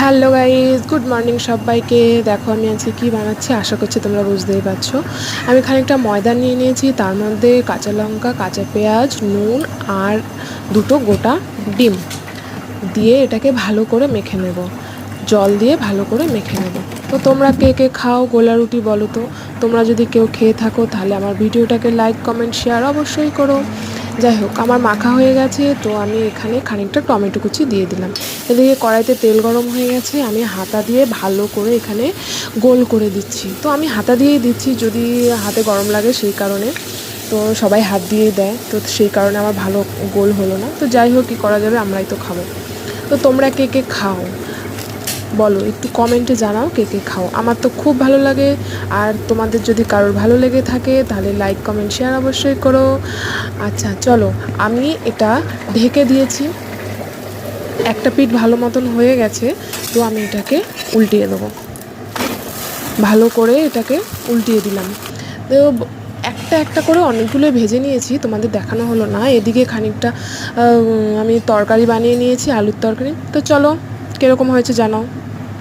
Hello guys, good morning সবাইকে। দেখো আমি আজকে কী বানাচ্ছি, আশা করছি তোমরা বুঝতেই পারছো। আমি খানিকটা ময়দা নিয়ে নিয়েছি, তার মধ্যে কাঁচা লঙ্কা, কাঁচা পেঁয়াজ, নুন আর দুটো গোটা ডিম দিয়ে এটাকে ভালো করে মেখে নেব। জল দিয়ে ভালো করে মেখে নেব। তো তোমরা কে কে খাও গোলা রুটি বলো তো? তোমরা যদি কেউ খেয়ে থাকো তাহলে আমার ভিডিওটাকে লাইক, কমেন্ট, শেয়ার অবশ্যই করো। যাই হোক, আমার মাখা হয়ে গেছে, তো আমি এখানে খানিকটা টমেটো কুচি দিয়ে দিলাম। এদিকে কড়াইতে তেল গরম হয়ে গেছে, আমি হাতা দিয়ে ভালো করে এখানে গোল করে দিচ্ছি। তো আমি হাতা দিয়েই দিচ্ছি, যদি হাতে গরম লাগে সেই কারণে। তো সবাই হাত দিয়েই দেয়, তো সেই কারণে আমার ভালো গোল হলো না। তো যাই হোক, কী করা যাবে, আমরাই তো খাবো। তো তোমরা কে কে খাও বলো, একটু কমেন্টে জানাও কে কে খাও। আমার তো খুব ভালো লাগে। আর তোমাদের যদি কারোর ভালো লেগে থাকে তাহলে লাইক, কমেন্ট, শেয়ার অবশ্যই করো। আচ্ছা চলো, আমি এটা ঢেকে দিয়েছি, একটা পিঠ ভালো মতন হয়ে গেছে। তো আমি এটাকে উল্টিয়ে দেবো, ভালো করে এটাকে উল্টিয়ে দিলাম। তো একটা একটা করে অনেকগুলো ভেজে নিয়েছি, তোমাদের দেখানো হলো না। এদিকে খানিকটা আমি তরকারি বানিয়ে নিয়েছি, আলুর তরকারি। তো চলো, কীরকম হয়েছে জানাও।